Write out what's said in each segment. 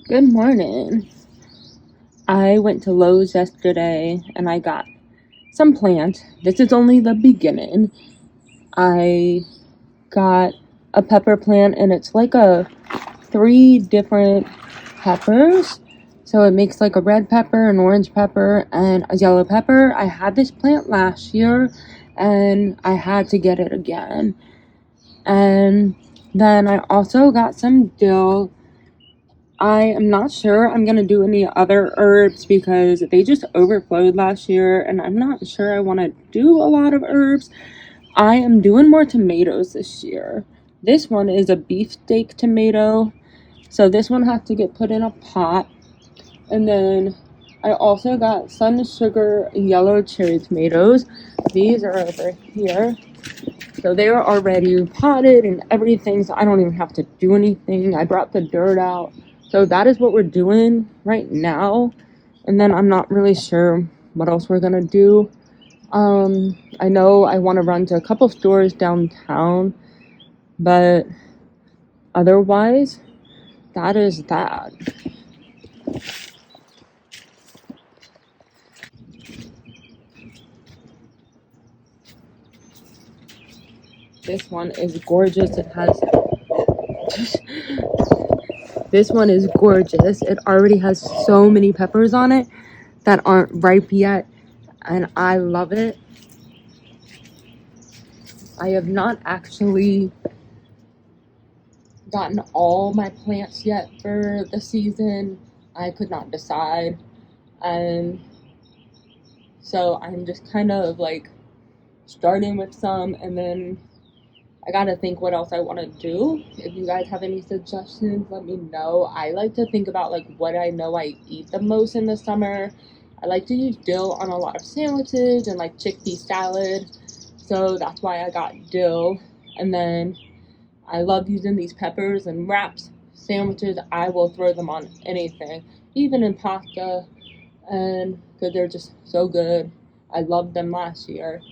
Good morning. I went to Lowe's yesterday and I got some plants. This is only the beginning. I got a pepper plant and it's like three different peppers. So it makes like a red pepper, an orange pepper, and a yellow pepper. I had this plant last year and I had to get it again. And then I also got some dill. I am not sure I'm going to do any other herbs because they just overflowed last year and I'm not sure I want to do a lot of herbs. I am doing more tomatoes this year. This one is a beefsteak tomato. So this one has to get put in a pot. And then I also got Sun Sugar yellow cherry tomatoes. These are over here. So they are already potted and everything, so I don't even have to do anything. I brought the dirt out. So that is what we're doing right now. And then I'm not really sure what else we're gonna do. I know I want to run to a couple stores downtown, but otherwise, that is that. This one is gorgeous. This one is gorgeous. It already has so many peppers on it that aren't ripe yet, and I love it. I have not actually gotten all my plants yet for the season. I could not decide, and so I'm just kind of like starting with some, and then I gotta think what else I want to do. If you guys have any suggestions, let me know. I like to think about like what I know I eat the most in the summer. I like to use dill on a lot of sandwiches and like chickpea salad, so that's why I got dill. And then I love using these peppers and wraps, sandwiches. I will throw them on anything, even in pasta, and because they're just so good. I loved them last year.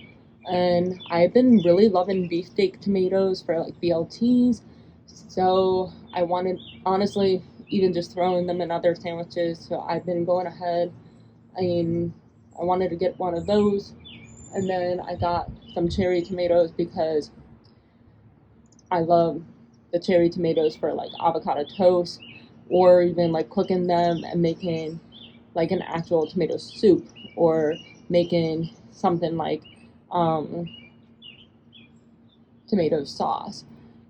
And I've been really loving beefsteak tomatoes for like BLTs. So I wanted, honestly, even just throwing them in other sandwiches. So I've been going ahead. I mean, I wanted to get one of those. And then I got some cherry tomatoes because I love the cherry tomatoes for like avocado toast or even like cooking them and making like an actual tomato soup or making something like um, tomato sauce.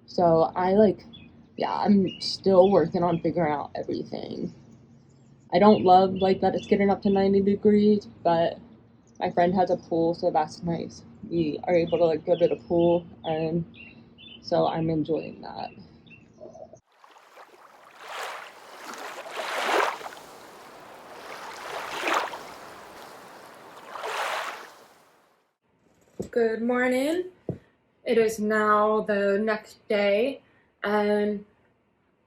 So yeah, I'm still working on figuring out everything. I don't love like that it's getting up to 90 degrees, but my friend has a pool, so that's nice. We are able to like go to the pool, and so I'm enjoying that. Good morning. It is now the next day, and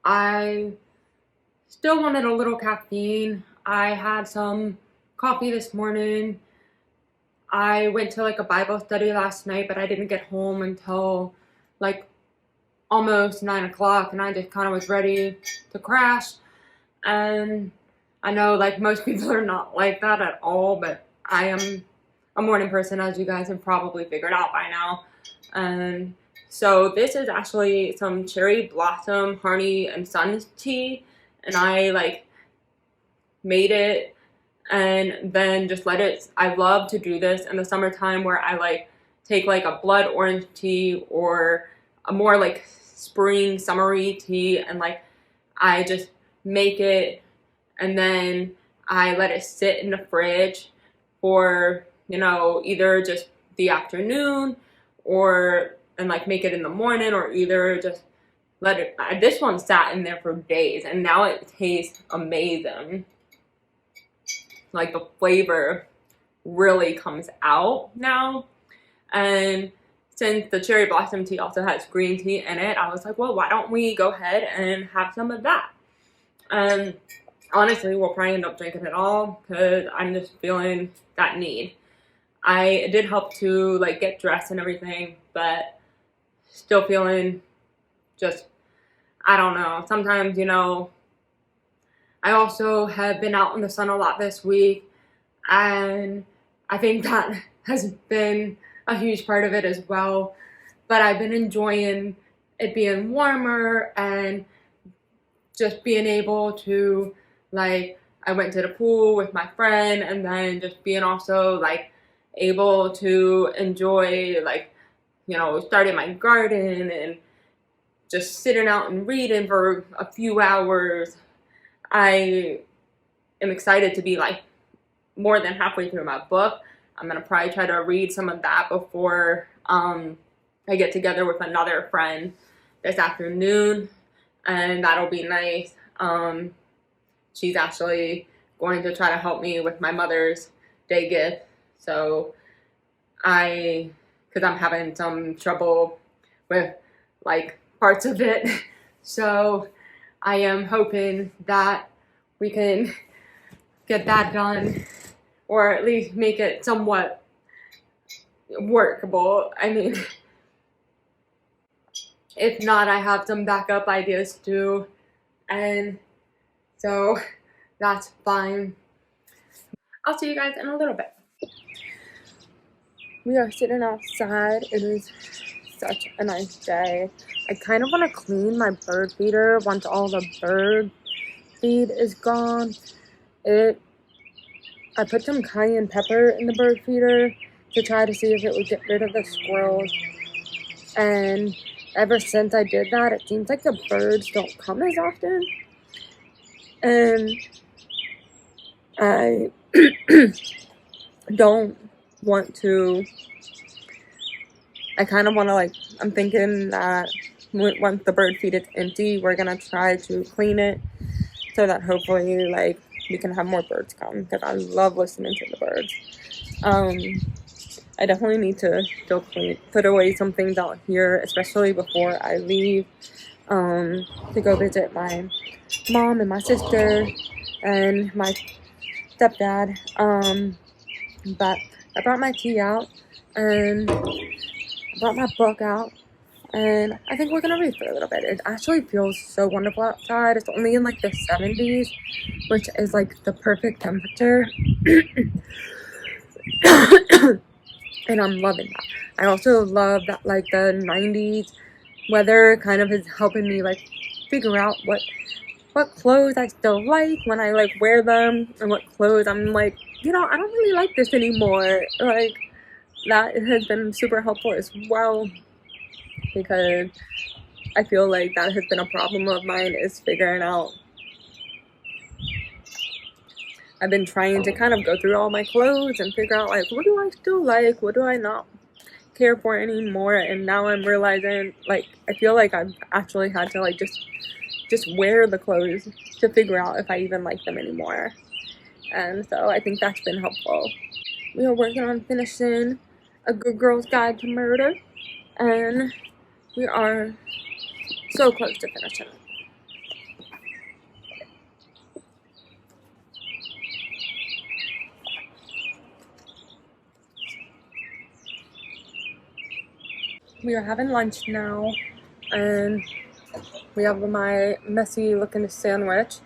I still wanted a little caffeine. I had some coffee this morning. I went to like a Bible study last night, but I didn't get home until like almost 9 o'clock, and I just kind of was ready to crash. And I know like most people are not like that at all, but I am a morning person, as you guys have probably figured out by now. And so this is actually some cherry blossom honey and sun tea, and I like made it and then just let it. I love to do this in the summertime where I like take like a blood orange tea or a more like spring summery tea, and like I just make it and then I let it sit in the fridge for, either just the afternoon or and like make it in the morning, or either just let it. This one sat in there for days and now it tastes amazing. Like the flavor really comes out now. And since the cherry blossom tea also has green tea in it, I was like, well, why don't we go ahead and have some of that? And honestly, we'll probably end up drinking it all because I'm just feeling that need. I did help to like get dressed and everything, but still feeling just, I don't know. Sometimes, I also have been out in the sun a lot this week, and I think that has been a huge part of it as well. But I've been enjoying it being warmer and just being able to, like, I went to the pool with my friend, and then just being also like able to enjoy, like, starting my garden and just sitting out and reading for a few hours. I am excited to be like more than halfway through my book. I'm gonna probably try to read some of that before I get together with another friend this afternoon, and that'll be nice. She's actually going to try to help me with my Mother's Day gift, so because I'm having some trouble with like parts of it, so I am hoping that we can get that done, or at least make it somewhat workable. I mean, if not, I have some backup ideas too, and so that's fine. I'll see you guys in a little bit. We are sitting outside. It is such a nice day. I kind of want to clean my bird feeder once all the bird feed is gone. I put some cayenne pepper in the bird feeder to try to see if it would get rid of the squirrels. And ever since I did that, it seems like the birds don't come as often. And I don't want to, I kind of want to, like, I'm thinking that once the bird feed is empty, we're going to try to clean it so that hopefully, like, we can have more birds come, because I love listening to the birds. I definitely need to still put away some things out here, especially before I leave, to go visit my mom and my sister and my stepdad. But I brought my tea out, and I brought my book out, and I think we're gonna read for a little bit. It actually feels so wonderful outside. It's only in like the 70s, which is like the perfect temperature. And I'm loving that. I also love that, like, the 90s weather kind of is helping me like figure out what clothes I still like when I like wear them, and what clothes I'm like, I don't really like this anymore. Like, that has been super helpful as well, because I feel like that has been a problem of mine, is figuring out. I've been trying to kind of go through all my clothes and figure out, like, what do I still like, what do I not care for anymore. And now I'm realizing, like, I feel like I've actually had to like just wear the clothes to figure out if I even like them anymore. And so I think that's been helpful. We are working on finishing A Good Girl's Guide to Murder, and we are so close to finishing it. We are having lunch now, and we have my messy looking sandwich.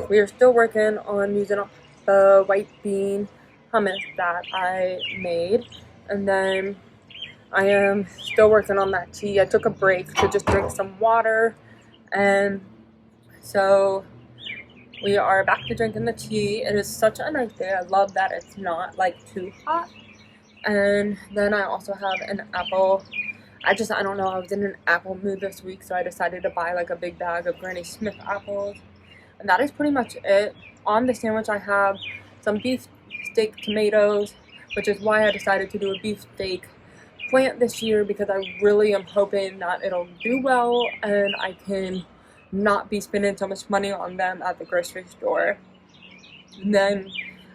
We are still working on using the white bean hummus that I made, and then I am still working on that tea. I took a break to just drink some water, and so we are back to drinking the tea. It is such a nice day. I love that it's not like too hot. And then I also have an apple. I don't know, I was in an apple mood this week, so I decided to buy like a big bag of Granny Smith apples. And that is pretty much it. On the sandwich I have some beef steak tomatoes, which is why I decided to do a beef steak plant this year, because I really am hoping that it'll do well and I can not be spending so much money on them at the grocery store. And then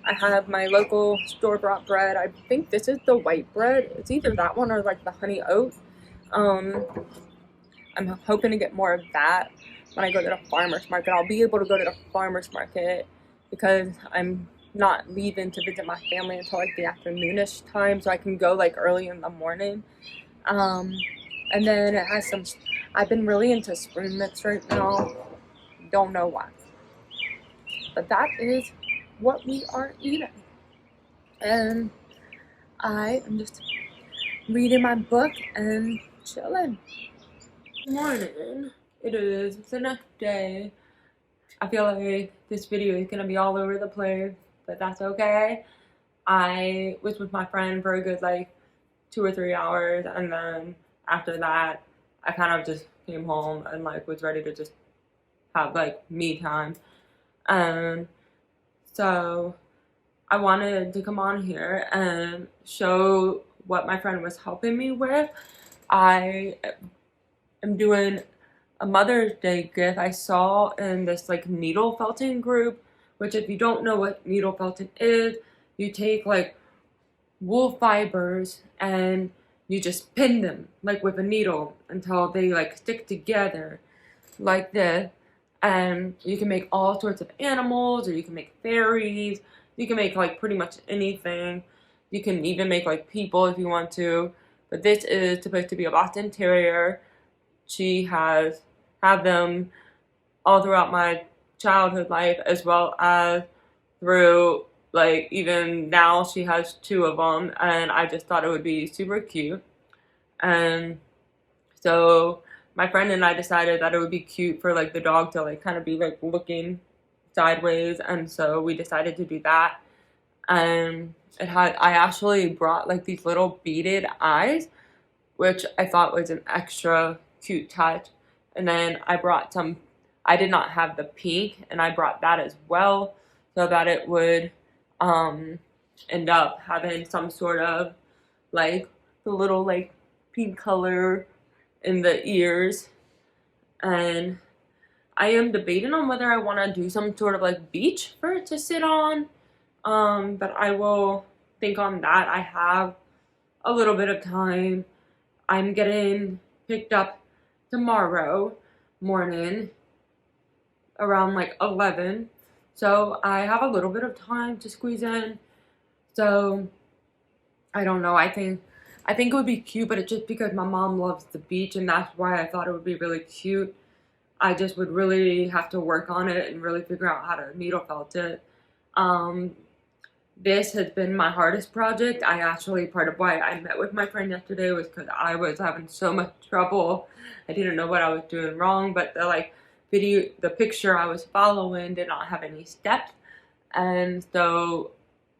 I have my local store-bought bread. I think this is the white bread. It's either that one or like the honey oat. I'm hoping to get more of that when I go to the farmer's market. I'll be able to go to the farmer's market because I'm not leaving to visit my family until like the afternoonish time, so I can go like early in the morning. And then it has some, I've been really into spoon mix right now. Don't know why. but that is what we are eating. And I am just reading my book and chilling. Good morning. It is the next day. I feel like this video is gonna be all over the place, but that's okay. I was with my friend for a good like 2 or 3 hours, and then after that I kind of just came home and like was ready to just have like me time. And so I wanted to come on here and show what my friend was helping me with. I am doing a Mother's Day gift I saw in this like needle felting group, which if you don't know what needle felting is, you take like wool fibers and you just pin them like with a needle until they like stick together like this. And you can make all sorts of animals, or you can make fairies, you can make like pretty much anything. You can even make like people if you want to. But this is supposed to be a Boston Terrier. She has had them all throughout my childhood life, as well as through like even now she has 2 of them, and I just thought it would be super cute. And so my friend and I decided that it would be cute for like the dog to like kind of be like looking sideways, and so we decided to do that. And I actually brought like these little beaded eyes, which I thought was an extra cute touch. And then I brought some, I did not have the pink, and I brought that as well, so that it would end up having some sort of like the little like pink color in the ears. And I am debating on whether I want to do some sort of like beach for it to sit on, but I will think on that. I have a little bit of time. I'm getting picked up tomorrow morning around like 11, so I have a little bit of time to squeeze in. So I don't know, I think it would be cute, but it's just because my mom loves the beach, and that's why I thought it would be really cute. I just would really have to work on it and really figure out how to needle felt it. This has been my hardest project. Part of why I met with my friend yesterday was because I was having so much trouble. I didn't know what I was doing wrong, but the picture I was following did not have any steps. And so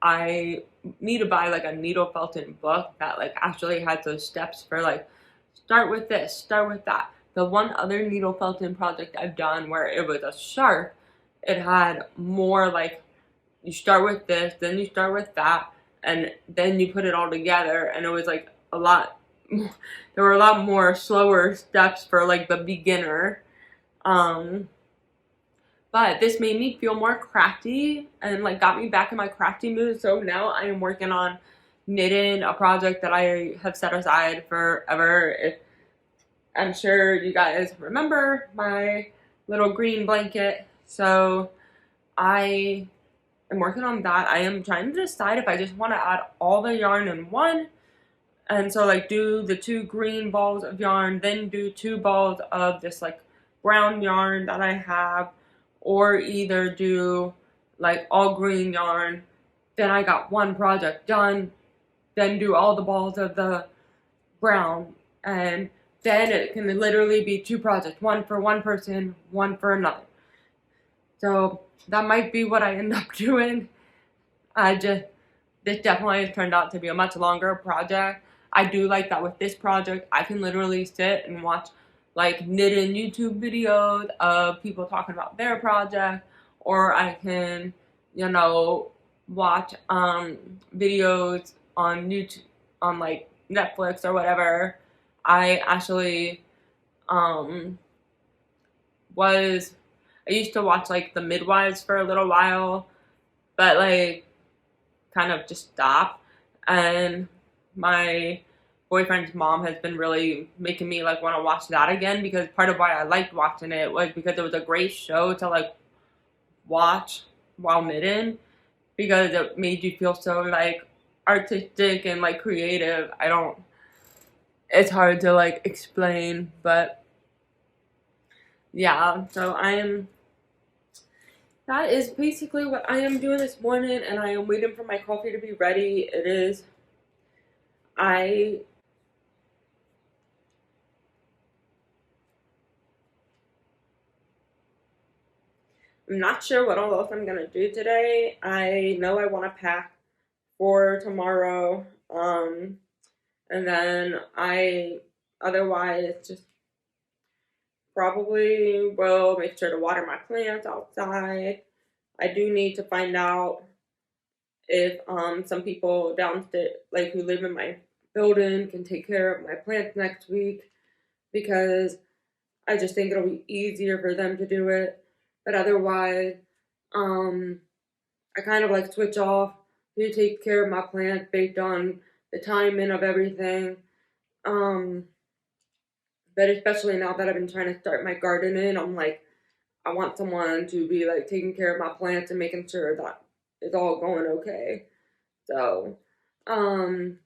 I need to buy like a needle felting book that like actually has those steps for like, start with this, start with that. The one other needle felting project I've done where it was a shark, it had more like, you start with this, then you start with that, and then you put it all together, and it was like a lot, there were a lot more slower steps for like the beginner. But this made me feel more crafty and like got me back in my crafty mood. So now I am working on knitting a project that I have set aside forever. I'm sure you guys remember my little green blanket. So I am working on that. I am trying to decide if I just want to add all the yarn in one. And so like do the 2 green balls of yarn, then do 2 balls of this like brown yarn that I have, or either do like all green yarn, then I got one project done, then do all the balls of the brown, and then it can literally be 2 projects, one for one person, one for another. So that might be what I end up doing. This definitely has turned out to be a much longer project. I do like that with this project, I can literally sit and watch like knitting YouTube videos of people talking about their project, or I can, watch videos on YouTube, on like Netflix or whatever. I actually I used to watch like the midwives for a little while, but like kind of just stopped. And my boyfriend's mom has been really making me like want to watch that again, because part of why I liked watching it was because it was a great show to like watch while knitting, because it made you feel so like artistic and like creative. It's hard to like explain, but yeah, so I'm that is basically what I am doing this morning, and I am waiting for my coffee to be ready. I I'm not sure what all else I'm gonna do today. I know I want to pack for tomorrow. And then I otherwise just probably will make sure to water my plants outside. I do need to find out if some people downstairs, like who live in my building, can take care of my plants next week, because I just think it'll be easier for them to do it. But otherwise, um, I kind of like switch off to take care of my plants based on the timing of everything. Um, but especially now that I've been trying to start my gardening, I'm like, I want someone to be like taking care of my plants and making sure that it's all going okay. So, um,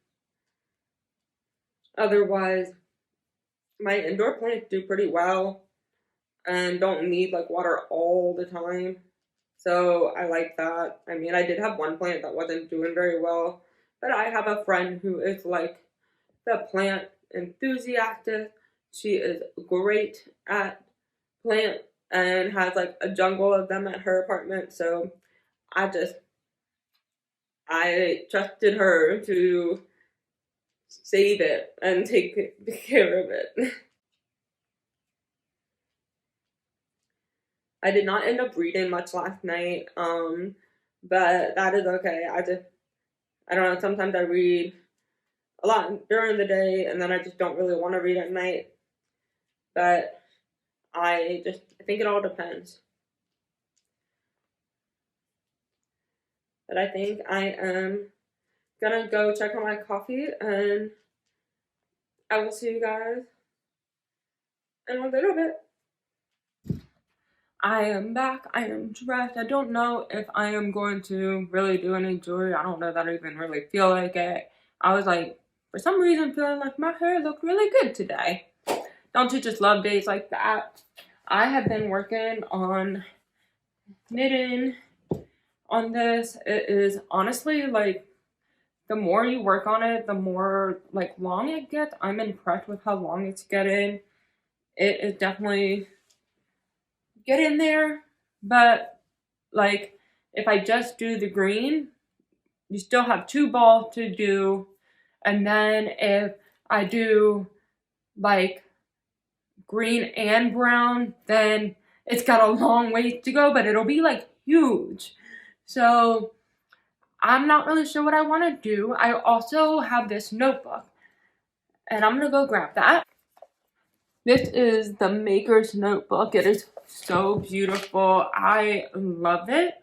otherwise, my indoor plants do pretty well and don't need like water all the time. So I like that. I mean, I did have one plant that wasn't doing very well, but I have a friend who is like the plant enthusiast. She is great at plant and has like a jungle of them at her apartment. So I just I trusted her to save it and take care of it. I did not end up reading much last night, but that is okay. I don't know. Sometimes I read a lot during the day, and then I just don't really want to read at night. But I think it all depends. But I think I am gonna go check on my coffee, and I will see you guys in a little bit. I am back. I am dressed. I don't know if I am going to really do any jewelry. I don't know that I even really feel like it. I was like, for some reason, feeling like my hair looked really good today. Don't you just love days like that? I have been working on knitting on this. It is honestly like the more you work on it, the more like long it gets. I'm impressed with how long it's getting. It is definitely getting there, but like if I just do the green, you still have two balls to do, and then if I do like green and brown, then it's got a long way to go, but it'll be like huge. So I'm not really sure what I want to do. I also have this notebook, and I'm gonna go grab that. This is the Maker's Notebook. It is so beautiful. I love it.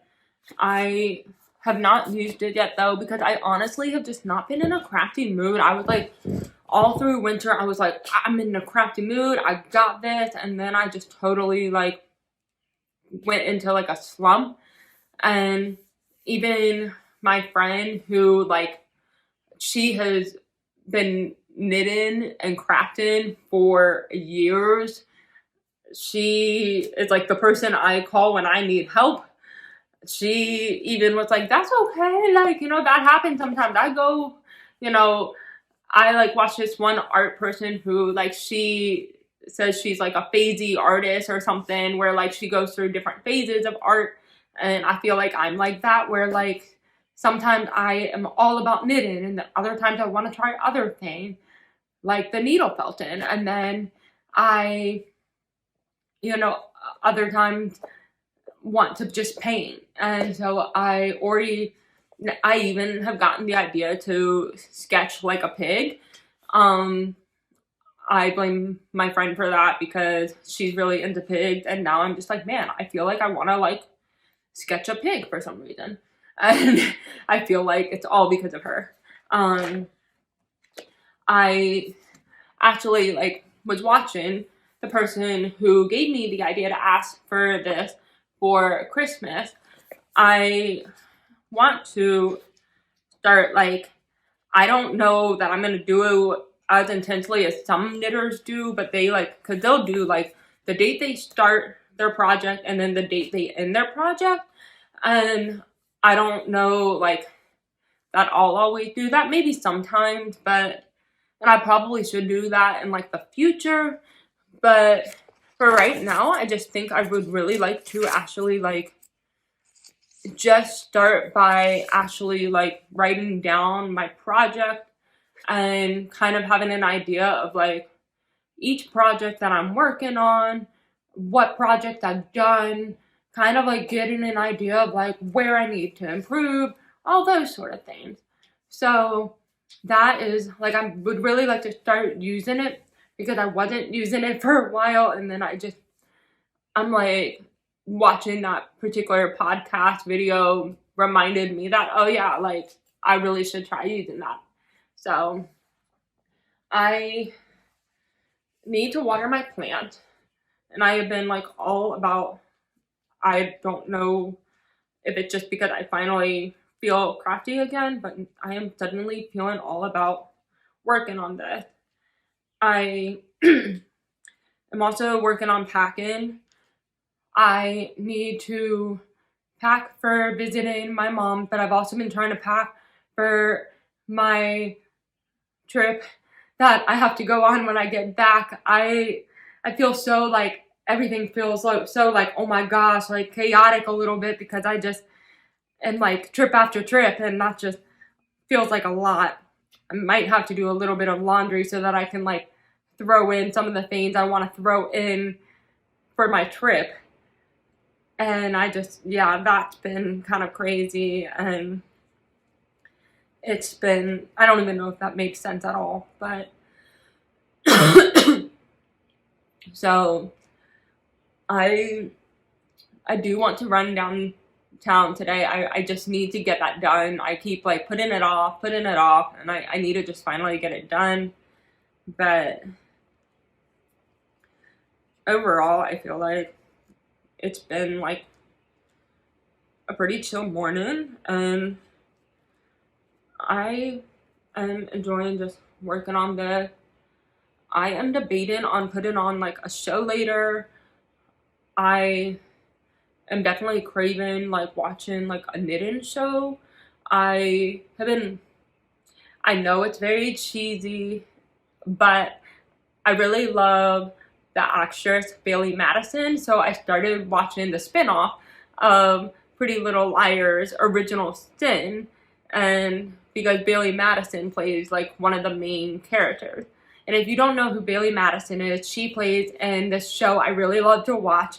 I have not used it yet though, because I honestly have just not been in a crafty mood. I was like, all through winter, I was like, I'm in a crafty mood. I got this. And then I just totally like went into like a slump. And even my friend who like, she has been knitting and crafting for years. She is like the person I call when I need help. She even was like, that's okay. Like, that happens sometimes. I like watch this one art person who like, she says she's like a phasey artist or something, where like she goes through different phases of art. And I feel like I'm like that, where like sometimes I am all about knitting, and the other times I want to try other things like the needle felting. And then I, other times want to just paint. And so I even have gotten the idea to sketch like a pig. I blame my friend for that, because she's really into pigs, and now I'm just like, man, I feel like I want to like sketch a pig for some reason. And I feel like it's all because of her. I actually like was watching the person who gave me the idea to ask for this for Christmas. I want to start like, I don't know that I'm gonna do it as intensely as some knitters do, but they like, cause they'll do like the date they start their project and then the date they end their project. And I don't know, like, that I'll always do that. Maybe sometimes, but and I probably should do that in like the future. But for right now, I just think I would really like to actually like just start by actually like writing down my project and kind of having an idea of like each project that I'm working on, what project I've done, kind of like getting an idea of like where I need to improve, all those sort of things. So that is like, I would really like to start using it because I wasn't using it for a while, and then I'm like watching that particular podcast video reminded me that, oh yeah, like I really should try using that. So I need to water my plant, and I have been like all about, I don't know if it's just because I finally feel crafty again, but I am suddenly feeling all about working on this. I am also working on packing. I need to pack for visiting my mom, but I've also been trying to pack for my trip that I have to go on when I get back. I feel so like everything feels so like, oh my gosh, like chaotic a little bit because I just am like trip after trip, and that just feels like a lot. I might have to do a little bit of laundry so that I can like throw in some of the things I want to throw in for my trip. And I just, yeah, that's been kind of crazy, and it's been, I don't even know if that makes sense at all, but so I do want to run downtown today. I just need to get that done. I keep like putting it off, and I need to just finally get it done. But overall, I feel like it's been like a pretty chill morning, and I am enjoying just working on this. I am debating on putting on like a show later. I am definitely craving like watching like a knitting show. I know it's very cheesy, but I really love the actress Bailee Madison, so I started watching the spinoff of Pretty Little Liars Original Sin, and because Bailee Madison plays like one of the main characters. And if you don't know who Bailee Madison is, she plays in this show I really love to watch,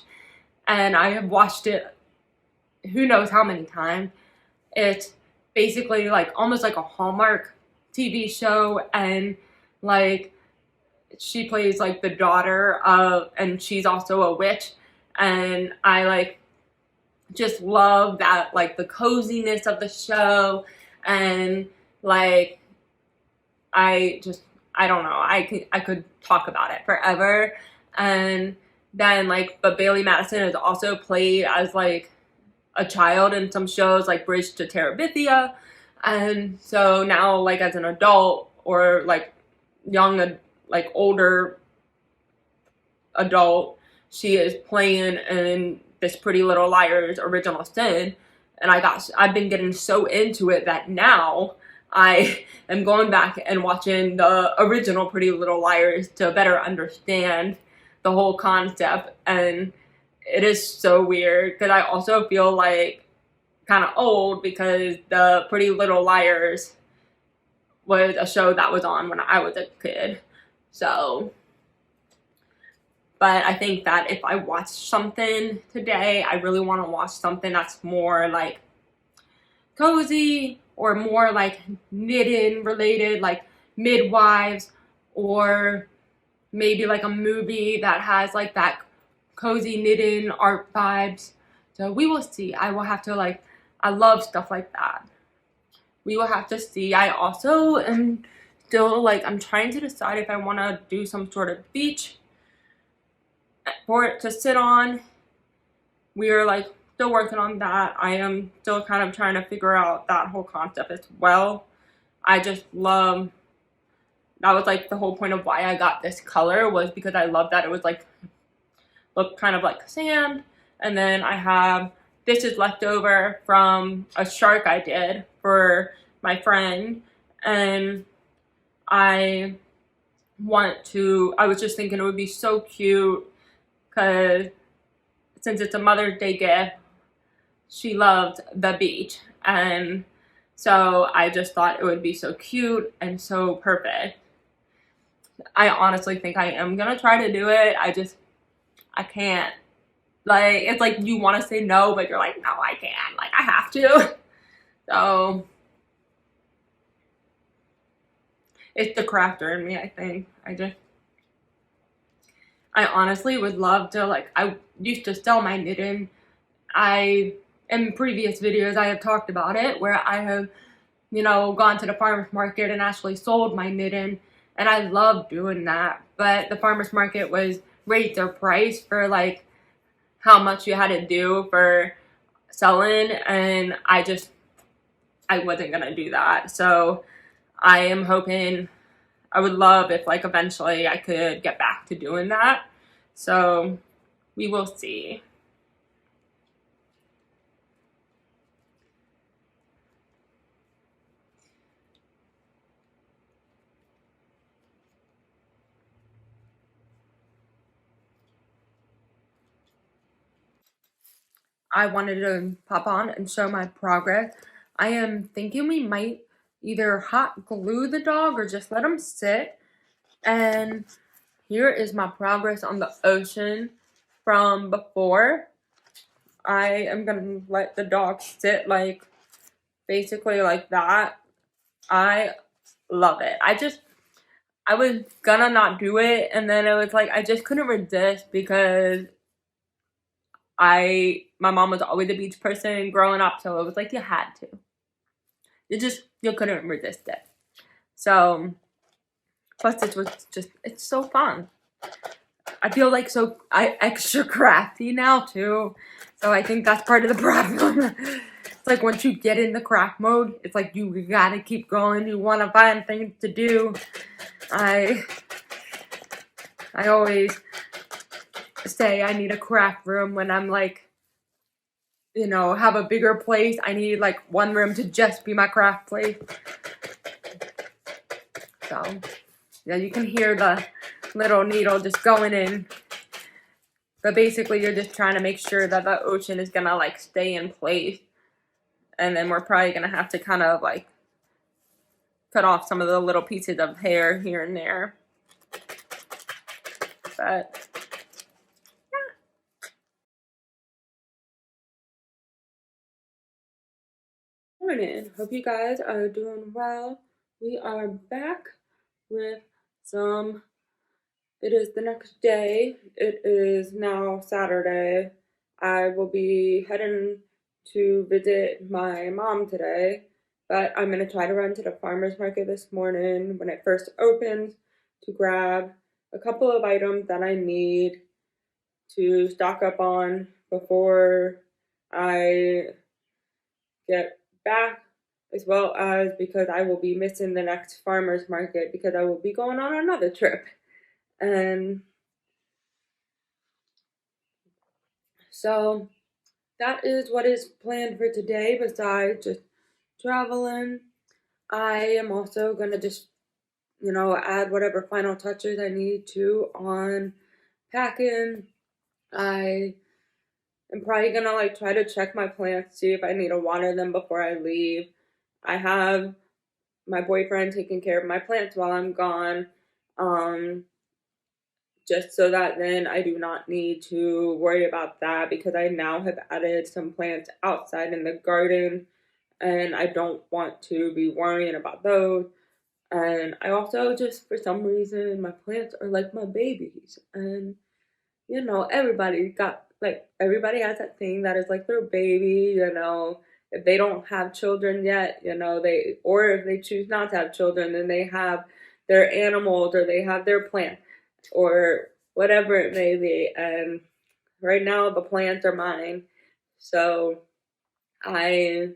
and I have watched it who knows how many times. It's basically like almost like a Hallmark TV show, and like she plays like the daughter of, and she's also a witch, and I like just love that, like the coziness of the show, and like I don't know, I could talk about it forever. And then like, but Bailee Madison has also played as like a child in some shows like Bridge to Terabithia, and so now like as an adult or like young, like older adult, she is playing in this Pretty Little Liars Original Sin, and I've been getting so into it that now I am going back and watching the original Pretty Little Liars to better understand the whole concept. And it is so weird because I also feel like kind of old because the Pretty Little Liars was a show that was on when I was a kid. So, but I think that if I watch something today, I really want to watch something that's more like cozy or more like knitting related, like Midwives, or maybe like a movie that has like that cozy knitting art vibes. So we will see. I will have to like, I love stuff like that. We will have to see. I also am still like, I'm trying to decide if I want to do some sort of beach for it to sit on. We are like still working on that. I am still kind of trying to figure out that whole concept as well. I just love, that was like the whole point of why I got this color, was because I love that it was like look kind of like sand. And then I have, this is left over from a shark I did for my friend. And I I was just thinking it would be so cute because since it's a Mother's Day gift, she loved the beach. And so I just thought it would be so cute and so perfect. I honestly think I am gonna try to do it. I can't. Like, it's like you want to say no, but you're like, no, I can't. Like, I have to. So, it's the crafter in me, I think. I honestly would love to, like, I used to sell my knitting. In previous videos, I have talked about it, where I have, gone to the farmer's market and actually sold my knitting. And I love doing that. But the farmer's market was raised their price for, like, how much you had to do for selling, and I wasn't gonna do that. So I am hoping, I would love if, like, eventually I could get back to doing that. So we will see. I wanted to pop on and show my progress. I am thinking we might either hot glue the dog or just let him sit. And here is my progress on the ocean from before. I am gonna let the dog sit, like, basically like that. I love it. I was gonna not do it, and then it was like I just couldn't resist because my mom was always a beach person growing up, so it was like you had to. You couldn't resist it. So, plus it was just, it's so fun. I feel like I extra crafty now too. So I think that's part of the problem. It's like once you get in the craft mode, it's like you gotta keep going. You want to find things to do. I always say I need a craft room when I'm like, have a bigger place. I need like one room to just be my craft place. So, yeah, you can hear the little needle just going in. But basically, you're just trying to make sure that the ocean is gonna like stay in place. And then we're probably gonna have to kind of like cut off some of the little pieces of hair here and there. But morning. Hope you guys are doing well. We are back with it is the next day. It is now Saturday. I will be heading to visit my mom today, but I'm going to try to run to the farmer's market this morning when it first opens to grab a couple of items that I need to stock up on before I get back, as well as because I will be missing the next farmer's market because I will be going on another trip. And so that is what is planned for today, besides just traveling. I am also going to just, add whatever final touches I need to on packing. I am probably going to like try to check my plants, see if I need to water them before I leave. I have my boyfriend taking care of my plants while I'm gone. Just so that then I do not need to worry about that because I now have added some plants outside in the garden and I don't want to be worrying about those. And I also just, for some reason, my plants are like my babies. And, everybody has that thing that is like their baby, if they don't have children yet, or if they choose not to have children, then they have their animals or they have their plants or whatever it may be. And right now the plants are mine. So I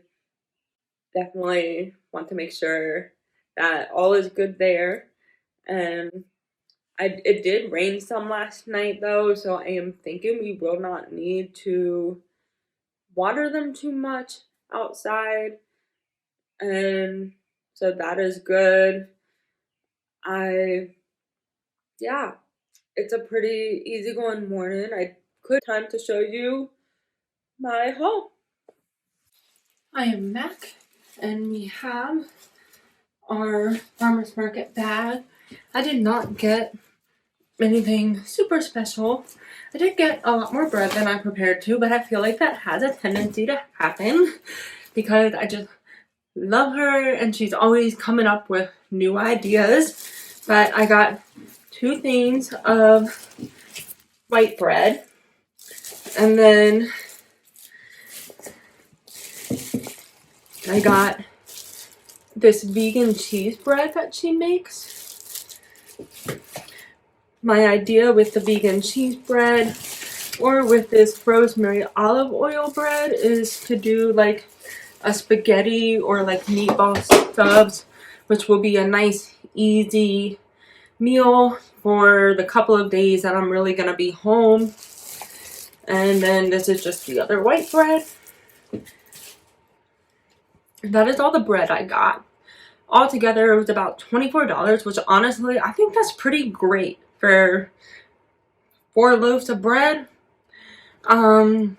definitely want to make sure that all is good there. And It did rain some last night though, so I am thinking we will not need to water them too much outside, and so that is good. Yeah, it's a pretty easygoing morning. I could time to show you my haul. I am back, and we have our farmer's market bag. I did not get anything super special. I did get a lot more bread than I prepared to, but I feel like that has a tendency to happen because I just love her and she's always coming up with new ideas. But I got 2 things of white bread, and then I got this vegan cheese bread that she makes. My idea with the vegan cheese bread or with this rosemary olive oil bread is to do like a spaghetti or like meatball subs, which will be a nice easy meal for the couple of days that I'm really gonna be home. And then this is just the other white bread. That is all the bread I got. Altogether, it was about $24, which honestly, I think that's pretty great for 4 loaves of bread. And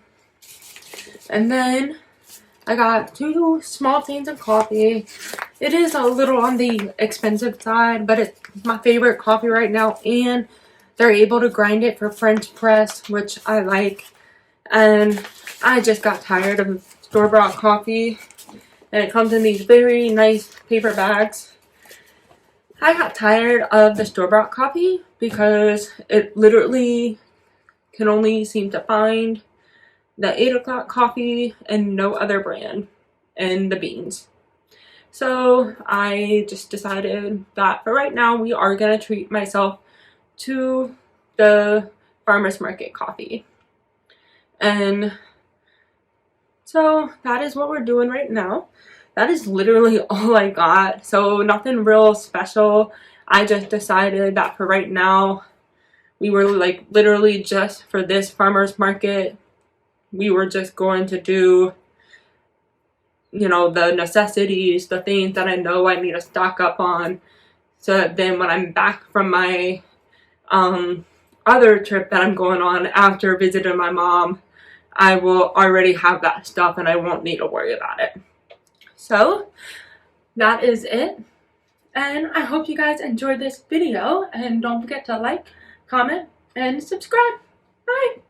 then I got 2 small things of coffee. It is a little on the expensive side, but it's my favorite coffee right now, and they're able to grind it for French press, which I like. And I just got tired of store-bought coffee, and it comes in these very nice paper bags. I got tired of the store-bought coffee because it literally can only seem to find the 8 o'clock coffee and no other brand and the beans. So I just decided that for right now we are going to treat myself to the farmer's market coffee. And so that is what we're doing right now. That is literally all I got. So nothing real special. I just decided that for right now, we were like literally just for this farmer's market, we were just going to do, you know, the necessities, the things that I know I need to stock up on. So that then when I'm back from my other trip that I'm going on after visiting my mom, I will already have that stuff and I won't need to worry about it. So that is it, and I hope you guys enjoyed this video, and don't forget to like, comment, and subscribe. Bye!